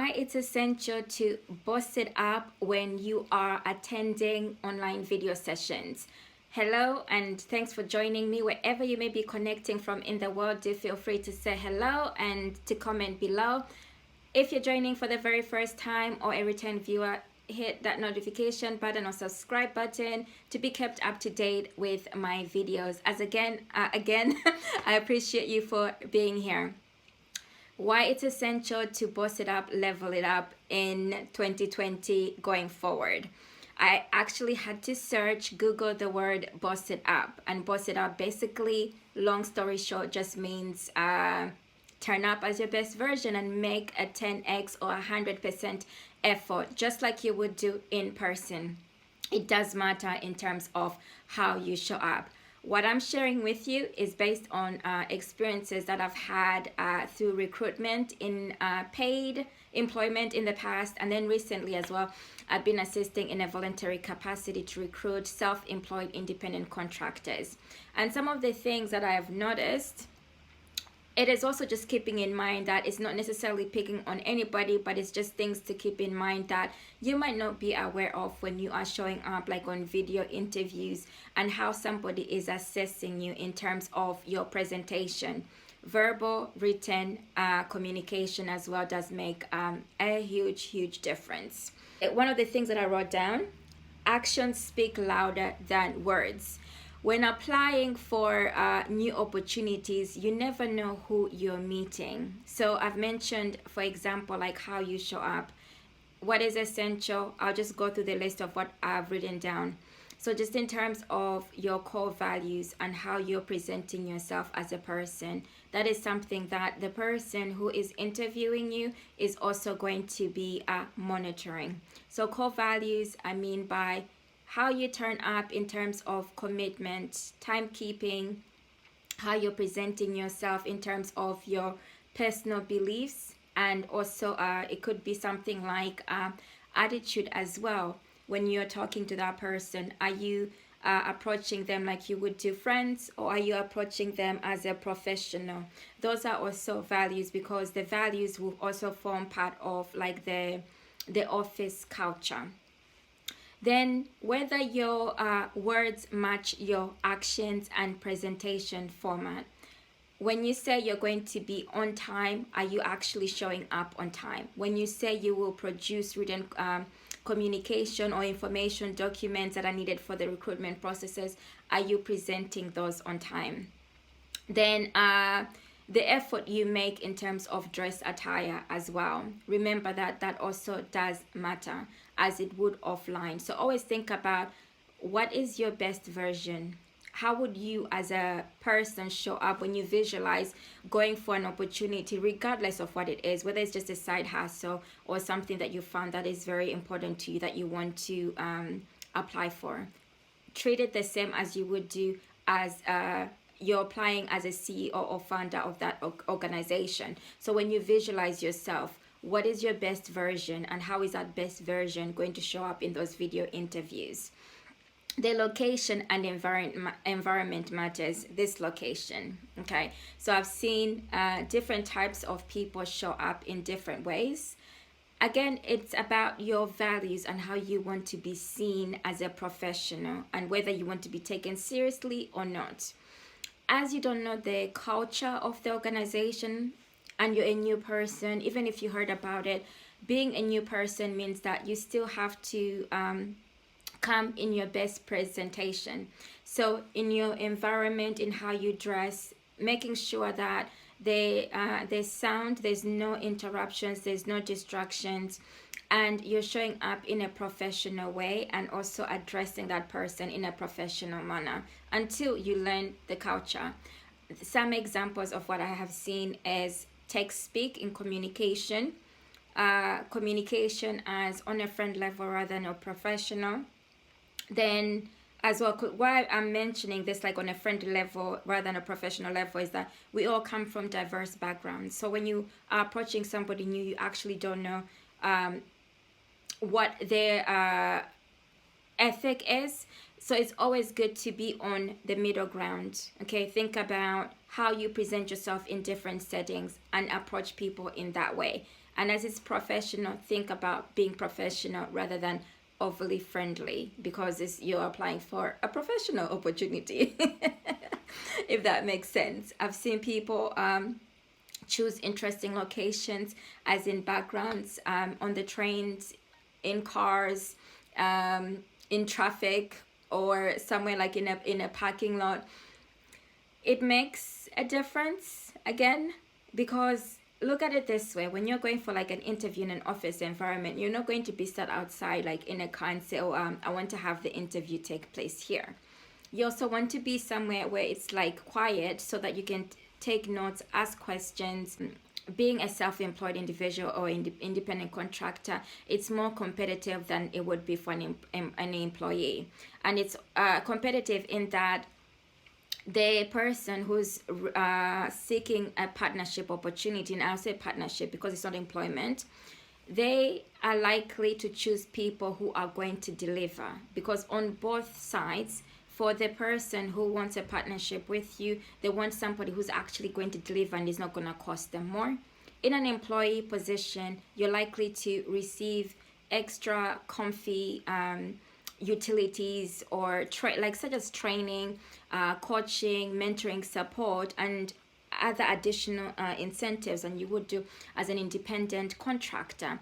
why it's essential to boss it up when you are attending online video sessions. Hello, and thanks for joining me wherever you may be connecting from in the world. Do feel free to say hello and to comment below. If you're joining for the very first time or a return viewer, hit that notification button or subscribe button to be kept up to date with my videos. As again, I appreciate you for being here. Why it's essential to boss it up, level it up in 2020 going forward. I actually had to Google the word boss it up, and boss it up basically, long story short, just means turn up as your best version and make a 10x or 100% effort, just like you would do in person. It does matter in terms of how you show up. What I'm sharing with you is based on experiences that I've had through recruitment in paid employment in the past, and then recently as well, I've been assisting in a voluntary capacity to recruit self-employed independent contractors. And some of the things that I have noticed, it is also just keeping in mind that it's not necessarily picking on anybody, but it's just things to keep in mind that you might not be aware of when you are showing up, like on video interviews, and how somebody is assessing you in terms of your presentation. Verbal, written communication as well does make a huge difference. One of the things that I wrote down: actions speak louder than words. When applying for new opportunities, you never know who you're meeting. So I've mentioned, for example, like how you show up. What is essential? I'll just go through the list of what I've written down. So just in terms of your core values and how you're presenting yourself as a person, that is something that the person who is interviewing you is also going to be monitoring. So core values, I mean by how you turn up in terms of commitment, timekeeping, how you're presenting yourself in terms of your personal beliefs, and also it could be something like attitude as well. When you're talking to that person, are you approaching them like you would do friends, or are you approaching them as a professional? Those are also values, because the values will also form part of like the office culture. Then whether your words match your actions and presentation format. When you say you're going to be on time, are you actually showing up on time? When you say you will produce written communication or information documents that are needed for the recruitment processes, are you presenting those on time? Then the effort you make in terms of dress attire as well. Remember that also does matter, as it would offline. So always think about, what is your best version? How would you as a person show up when you visualize going for an opportunity, regardless of what it is, whether it's just a side hustle or something that you found that is very important to you that you want to apply for? Treat it the same as you would do as you're applying as a CEO or founder of that organization. So when you visualize yourself, what is your best version, and how is that best version going to show up in those video interviews? The location and environment matters. This location, okay? So I've seen different types of people show up in different ways. Again, it's about your values and how you want to be seen as a professional, and whether you want to be taken seriously or not. As you don't know the culture of the organization and you're a new person, even if you heard about it, being a new person means that you still have to come in your best presentation. So in your environment, in how you dress, making sure that there's sound, there's no interruptions, there's no distractions, and you're showing up in a professional way, and also addressing that person in a professional manner until you learn the culture. Some examples of what I have seen is text speak in communication, communication as on a friend level rather than a professional. Then as well, why I'm mentioning this like on a friend level rather than a professional level is that we all come from diverse backgrounds. So when you are approaching somebody new, you actually don't know what their ethic is. So it's always good to be on the middle ground. Okay, think about how you present yourself in different settings and approach people in that way. And as it's professional, think about being professional rather than overly friendly, because you're applying for a professional opportunity. If that makes sense. I've seen people choose interesting locations, as in backgrounds, on the trains, in cars, in traffic, or somewhere like in a parking lot. It makes a difference, again, because look at it this way: when you're going for like an interview in an office environment, you're not going to be sat outside like in a car and say, oh, I want to have the interview take place here. You also want to be somewhere where it's like quiet, so that you can take notes, ask questions. Being a self-employed individual or independent contractor, it's more competitive than it would be for an employee. And it's competitive in that the person who's seeking a partnership opportunity, and I'll say partnership because it's not employment, they are likely to choose people who are going to deliver, because on both sides, for the person who wants a partnership with you, they want somebody who's actually going to deliver and is not going to cost them more. In an employee position, you're likely to receive extra comfy utilities, or like such as training, coaching, mentoring, support, and other additional incentives than you would do as an independent contractor.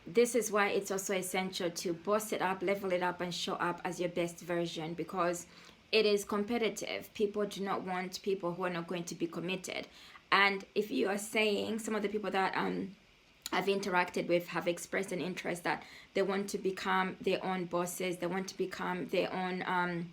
This is why it's also essential to boss it up, level it up, and show up as your best version, because it is competitive. People do not want people who are not going to be committed. And if you are saying, some of the people that I've interacted with have expressed an interest that they want to become their own bosses, they want to become their own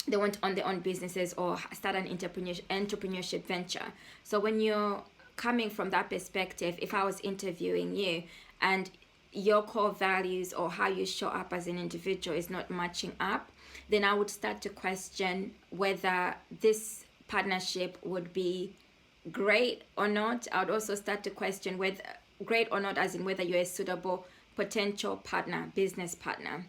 they want on their own businesses or start an entrepreneurship venture. So when you're coming from that perspective, if I was interviewing you and your core values or how you show up as an individual is not matching up, then I would start to question whether this partnership would be great or not. I would also start to question whether great or not, as in whether you're a suitable potential partner, business partner.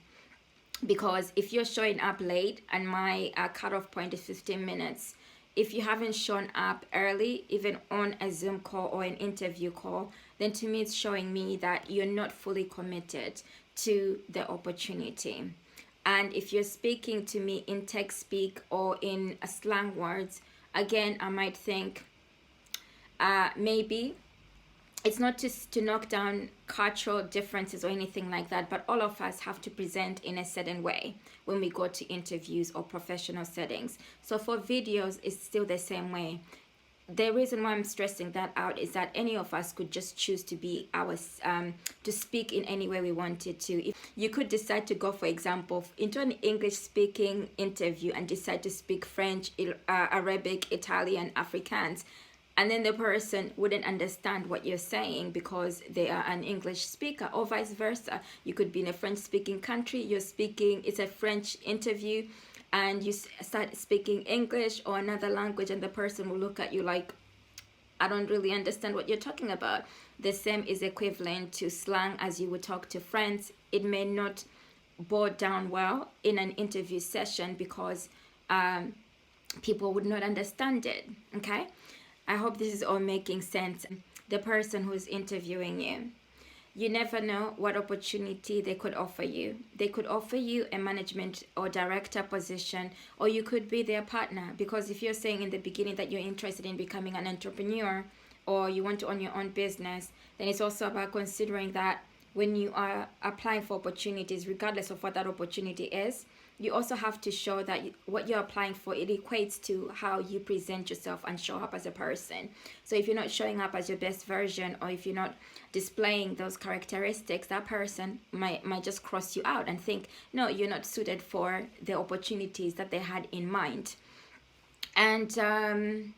Because if you're showing up late and my cutoff point is 15 minutes, if you haven't shown up early, even on a Zoom call or an interview call, then to me it's showing me that you're not fully committed to the opportunity. And if you're speaking to me in text speak or in slang words, again, I might think maybe it's not just to knock down cultural differences or anything like that, but all of us have to present in a certain way when we go to interviews or professional settings. So for videos, it's still the same way. The reason why I'm stressing that out is that any of us could just choose to be to speak in any way we wanted to. If you could decide to go, for example, into an English speaking interview and decide to speak French, Arabic, Italian, Afrikaans, and then the person wouldn't understand what you're saying because they are an English speaker, or vice versa. You could be in a French-speaking country, it's a French interview, and you start speaking English or another language, and the person will look at you like, I don't really understand what you're talking about. The same is equivalent to slang as you would talk to friends. It may not boil down well in an interview session because people would not understand it, okay? I hope this is all making sense. The person who's interviewing you, you never know what opportunity they could offer you. They could offer you a management or director position, or you could be their partner. Because if you're saying in the beginning that you're interested in becoming an entrepreneur or you want to own your own business, then it's also about considering that when you are applying for opportunities, regardless of what that opportunity is, you also have to show that what you're applying for, it equates to how you present yourself and show up as a person. So if you're not showing up as your best version, or if you're not displaying those characteristics, that person might just cross you out and think, no, you're not suited for the opportunities that they had in mind. And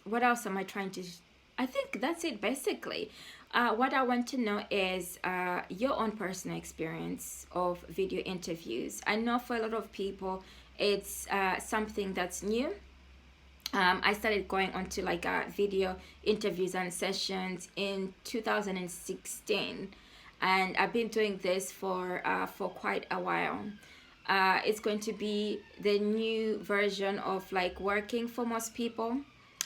what else am I trying to... I think that's it, basically. What I want to know is your own personal experience of video interviews. I know for a lot of people, it's something that's new. I started going on to like video interviews and sessions in 2016, and I've been doing this for quite a while. It's going to be the new version of like working for most people.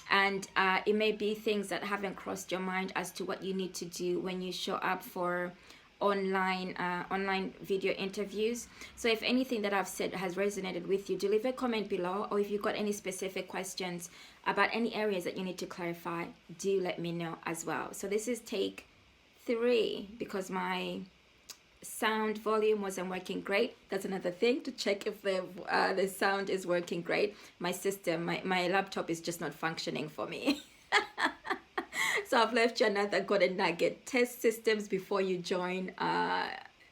And it may be things that haven't crossed your mind as to what you need to do when you show up for online video interviews. So if anything that I've said has resonated with you, do leave a comment below, or if you've got any specific questions about any areas that you need to clarify, do let me know as well. So this is take 3 because my sound volume wasn't working great. That's another thing to check if the sound is working great. My system, my laptop is just not functioning for me. So I've left you another golden nugget. Test systems before you join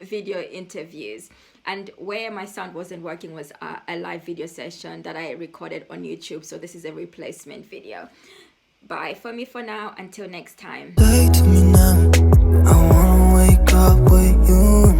video interviews. And where my sound wasn't working was a live video session that I recorded on YouTube. So this is a replacement video. Bye for me for now. Until next time. Say to me now, I wanna wake up with you.